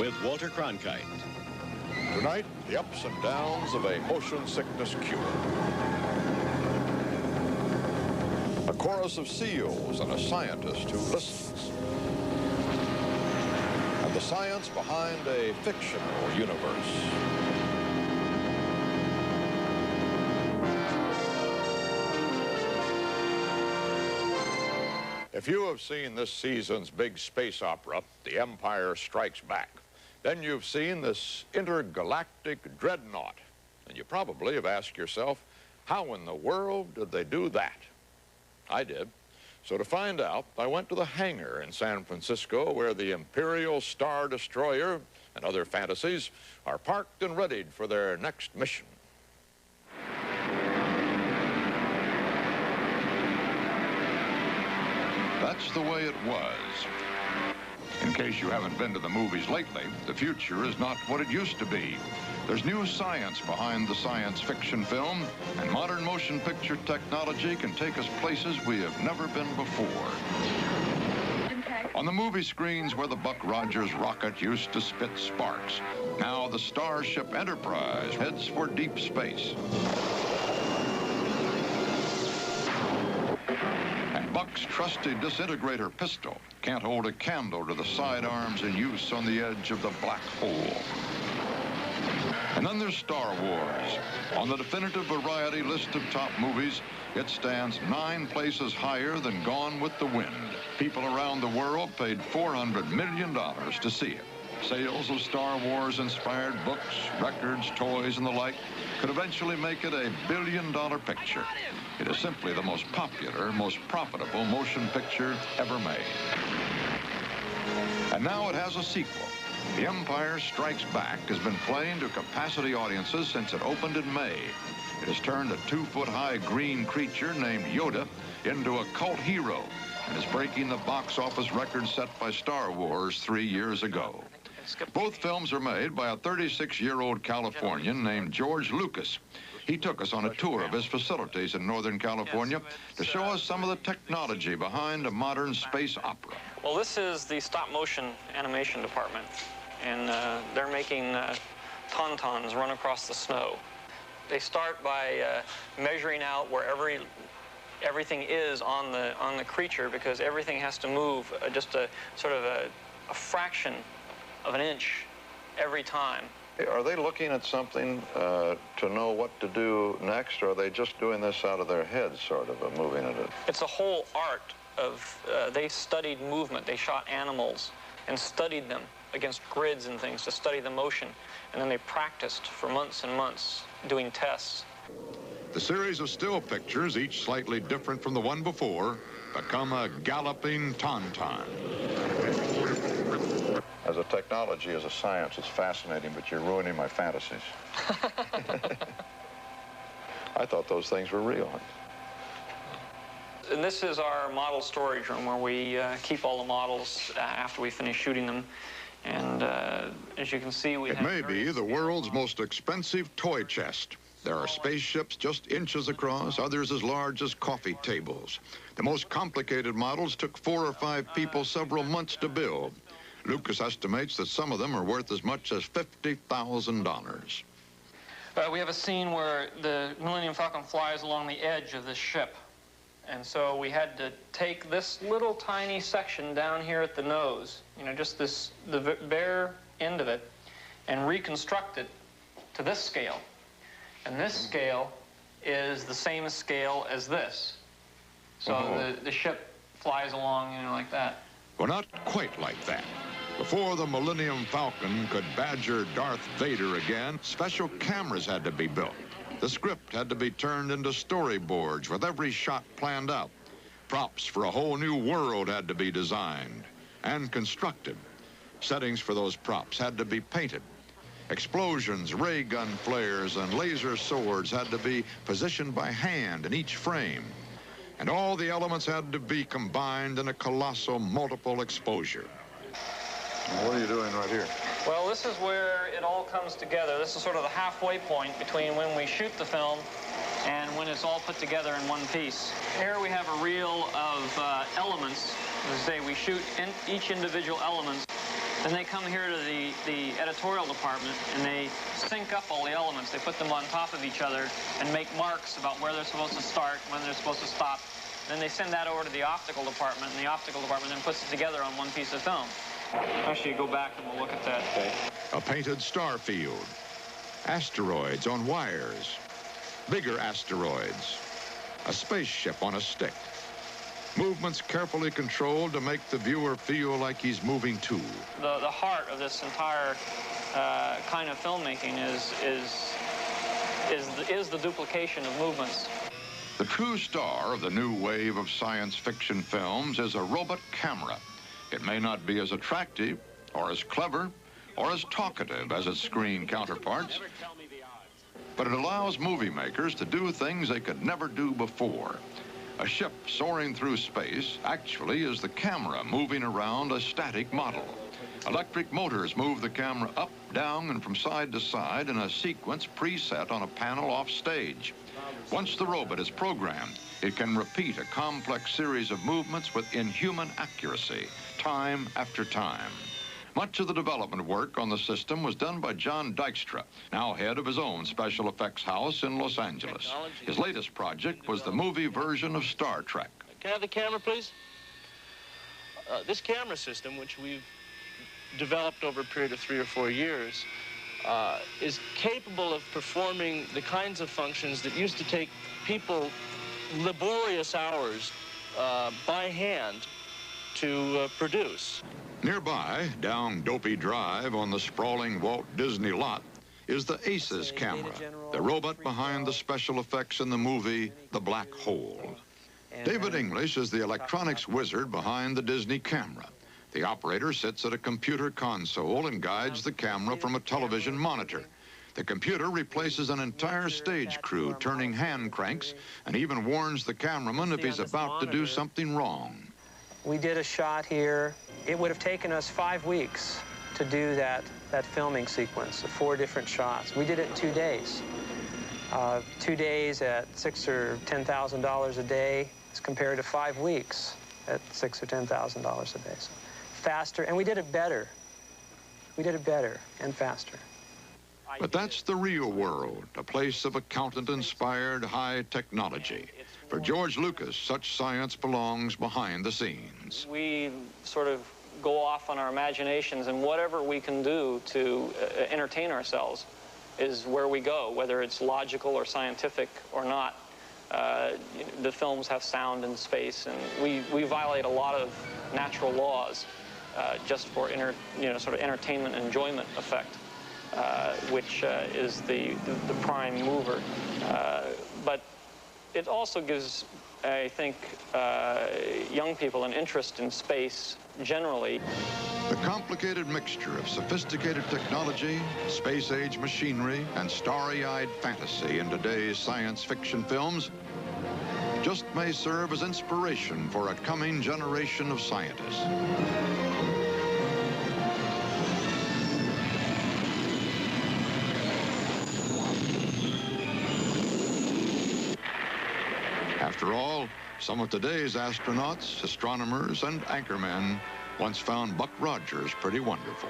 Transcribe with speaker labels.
Speaker 1: with Walter Cronkite.
Speaker 2: Tonight, the ups and downs of a motion sickness cure. A chorus of SEALs and a scientist who listens. And the science behind a fictional universe. If you have seen this season's big space opera, The Empire Strikes Back, then you've seen this intergalactic dreadnought. And you probably have asked yourself, how in the world did they do that? I did. So to find out, I went to the hangar in San Francisco where the Imperial Star Destroyer and other fantasies are parked and readied for their next mission.
Speaker 3: That's the way it was. In case you haven't been to the movies lately, the future is not what it used to be. There's new science behind the science fiction film, and modern motion picture technology can take us places we have never been before. On the movie screens where the Buck Rogers rocket used to spit sparks, now the Starship Enterprise heads for deep space. Buck's trusty disintegrator pistol can't hold a candle to the sidearms in use on the edge of the black hole. And then there's Star Wars. On the definitive variety list of top movies, it stands 9 places higher than Gone with the Wind. People around the world paid $400 million to see it. Sales of Star Wars-inspired books, records, toys, and the like could eventually make it a billion-dollar picture. It is simply the most popular, most profitable motion picture ever made. And now it has a sequel. The Empire Strikes Back has been playing to capacity audiences since it opened in May. It has turned a 2-foot-high green creature named Yoda into a cult hero and is breaking the box office record set by Star Wars 3 years ago. Both films are made by a 36-year-old Californian named George Lucas. He took us on a tour of his facilities in Northern California to show us some of the technology behind a modern space opera.
Speaker 4: Well, this is the stop-motion animation department, and they're making tauntauns run across the snow. They start by measuring out where everything is on the creature, because everything has to move just a sort of a fraction of an inch every time.
Speaker 2: Are they looking at something to know what to do next, or are they just doing this out of their heads, sort of, moving at it?
Speaker 4: It's a whole art of, they studied movement. They shot animals and studied them against grids and things to study the motion. And then they practiced for months and months doing tests.
Speaker 3: The series of still pictures, each slightly different from the one before, become a galloping tauntaun.
Speaker 2: As a technology, as a science, it's fascinating, but you're ruining my fantasies. I thought those things were real.
Speaker 4: And this is our model storage room where we keep all the models after we finish shooting them. And as you can see, we have...
Speaker 3: It may be the world's most expensive toy chest. There are spaceships just inches across, others as large as coffee tables. The most complicated models took 4 or 5 people several months to build. Lucas estimates that some of them are worth as much as $50,000.
Speaker 4: We have a scene where the Millennium Falcon flies along the edge of this ship. And so we had to take this little tiny section down here at the nose, you know, just this, the bare end of it, and reconstruct it to this scale. And this scale is the same scale as this. So the ship flies along, you know, like that.
Speaker 3: Well, not quite like that. Before the Millennium Falcon could badger Darth Vader again, special cameras had to be built. The script had to be turned into storyboards with every shot planned out. Props for a whole new world had to be designed and constructed. Settings for those props had to be painted. Explosions, ray gun flares, and laser swords had to be positioned by hand in each frame. And all the elements had to be combined in a colossal multiple exposure.
Speaker 2: What are you doing right here?
Speaker 4: Well, this is where it all comes together. This is sort of the halfway point between when we shoot the film and when it's all put together in one piece. Here we have a reel of elements. As I say, we shoot each individual element Then they come here to the editorial department, and they sync up all the elements. They put them on top of each other and make marks about where they're supposed to start, when they're supposed to stop. Then they send that over to the optical department, and the optical department then puts it together on one piece of film. Actually, go back and we'll look at that. Okay.
Speaker 3: A painted star field, asteroids on wires, bigger asteroids, a spaceship on a stick. Movements carefully controlled to make the viewer feel like he's moving too.
Speaker 4: The heart of this entire kind of filmmaking is the duplication of movements.
Speaker 3: The true star of the new wave of science fiction films is a robot camera. It may not be as attractive, or as clever, or as talkative as its screen counterparts, but it allows movie makers to do things they could never do before. A ship soaring through space actually is the camera moving around a static model. Electric motors move the camera up, down, and from side to side in a sequence preset on a panel off stage. Once the robot is programmed, it can repeat a complex series of movements with inhuman accuracy, time after time. Much of the development work on the system was done by John Dykstra, now head of his own special effects house in Los Angeles. His latest project was the movie version of Star Trek.
Speaker 1: Can I have the camera, please? This camera system, which we've developed over a period of 3 or 4 years, is capable of performing the kinds of functions that used to take people laborious hours by hand to produce.
Speaker 3: Nearby, down Dopey Drive on the sprawling Walt Disney lot, is the ACES camera, the robot behind the special effects in the movie The Black Hole. David English is the electronics wizard behind the Disney camera. The operator sits at a computer console and guides the camera from a television monitor. The computer replaces an entire stage crew turning hand cranks and even warns the cameraman if he's about to do something wrong.
Speaker 5: We did a shot here. It would have taken us 5 weeks to do that filming sequence of 4 different shots. We did it in 2 days. 2 days at $6,000 or $10,000 a day as compared to 5 weeks at $6,000 or $10,000 a day. So faster, and we did it better. We did it better and faster.
Speaker 3: But that's the real world, a place of accountant-inspired high technology. For George Lucas, such science belongs behind the scenes.
Speaker 4: We sort of go off on our imaginations, and whatever we can do to entertain ourselves is where we go, whether it's logical or scientific or not. The films have sound and space, and we violate a lot of natural laws just for sort of entertainment and enjoyment effect, which is the prime mover. But it also gives, I think, young people an interest in space generally.
Speaker 3: The complicated mixture of sophisticated technology, space-age machinery, and starry-eyed fantasy in today's science fiction films just may serve as inspiration for a coming generation of scientists. After all, some of today's astronauts, astronomers, and anchormen once found Buck Rogers pretty wonderful.